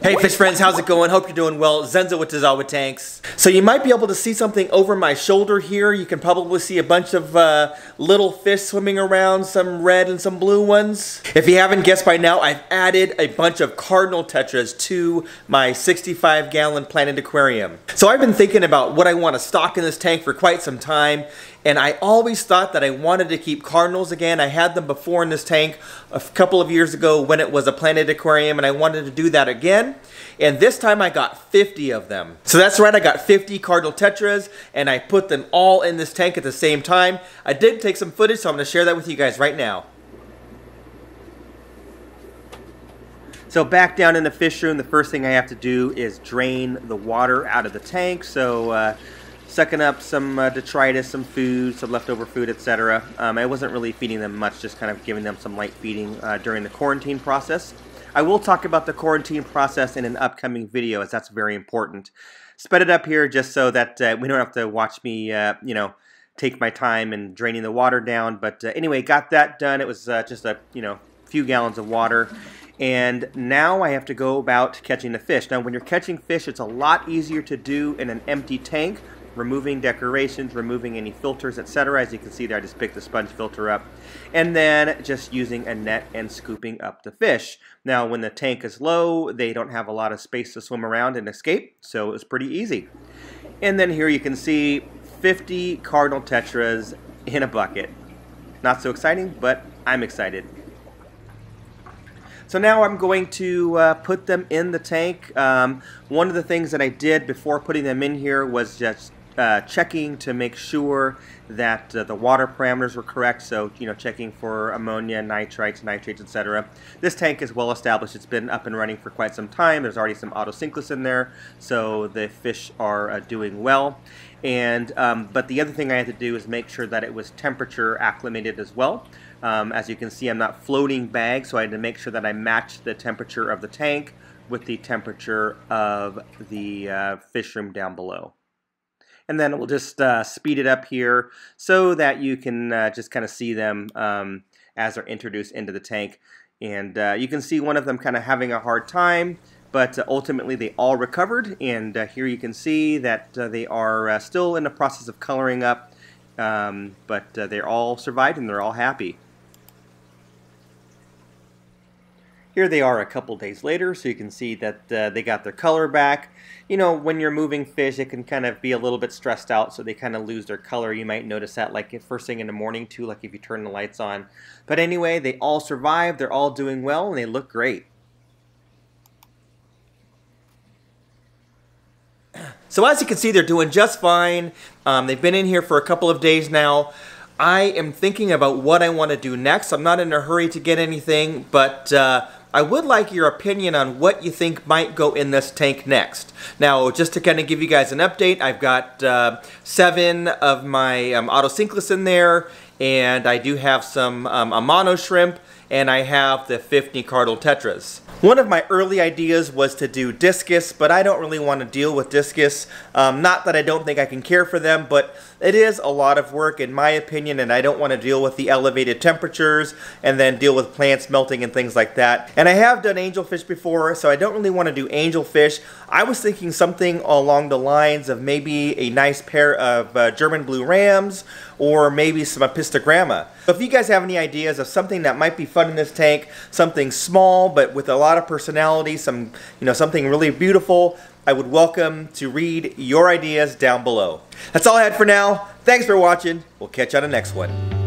Hey fish friends, how's it going? Hope you're doing well. Zenzo with Tazawa Tanks. So you might be able to see something over my shoulder here. You can probably see a bunch of little fish swimming around, some red and some blue ones. If you haven't guessed by now, I've added a bunch of cardinal tetras to my 65-gallon planted aquarium. So I've been thinking about what I want to stock in this tank for quite some time, and I always thought that I wanted to keep cardinals again. I had them before in this tank a couple of years ago when it was a planted aquarium, and I wanted to do that again. And this time I got 50 of them. So that's right, I got 50 cardinal tetras, and I put them all in this tank at the same time. I did take some footage, so I'm going to share that with you guys right now. So back down in the fish room, the first thing I have to do is drain the water out of the tank. So sucking up some detritus, some food, some leftover food, etc. I wasn't really feeding them much, just kind of giving them some light feeding during the quarantine process. I will talk about the quarantine process in an upcoming video, as that's very important. Sped it up here just so that we don't have to watch me, you know, take my time in draining the water down. But anyway, got that done. It was just a few gallons of water. And now I have to go about catching the fish. Now when you're catching fish, it's a lot easier to do in an empty tank, removing decorations, removing any filters, etc. As you can see there, I just picked the sponge filter up. And then just using a net and scooping up the fish. Now when the tank is low, they don't have a lot of space to swim around and escape, so it was pretty easy. And then here you can see 50 cardinal tetras in a bucket. Not so exciting, but I'm excited. So now I'm going to put them in the tank. One of the things that I did before putting them in here was just checking to make sure that the water parameters were correct. So, checking for ammonia, nitrites, etc. This tank is well established. It's been up and running for quite some time. There's already some autosynclus in there, so the fish are doing well. And but the other thing I had to do is make sure that it was temperature acclimated as well. As you can see, I'm not floating bags, so I had to make sure that I matched the temperature of the tank with the temperature of the fish room down below. And then we'll just speed it up here so that you can just kind of see them as they're introduced into the tank. And you can see one of them kind of having a hard time, but ultimately they all recovered. And here you can see that they are still in the process of coloring up, but they're all survived and they're all happy. Here they are a couple days later, so you can see that they got their color back. When you're moving fish, it can kind of be a little bit stressed out, so they kind of lose their color. You might notice that like first thing in the morning too, like if you turn the lights on. But anyway, they all survived, they're all doing well, and they look great. So as you can see, they're doing just fine. They've been in here for a couple of days now. I am thinking about what I want to do next. I'm not in a hurry to get anything, but I would like your opinion on what you think might go in this tank next. Now, just to kind of give you guys an update, I've got 7 of my autosynclus in there, and I do have some amano shrimp, and I have the 50 cardinal tetras. One of my early ideas was to do discus, but I don't really want to deal with discus. Not that I don't think I can care for them, but it is a lot of work in my opinion, and I don't want to deal with the elevated temperatures and then deal with plants melting and things like that. And I have done angelfish before, so I don't really want to do angelfish. I was thinking something along the lines of maybe a nice pair of German blue rams, or maybe some apistogramma. So if you guys have any ideas of something that might be fun in this tank, something small but with a lot of personality, something really beautiful, I would welcome to read your ideas down below. That's all I had for now. Thanks for watching. We'll catch you on the next one.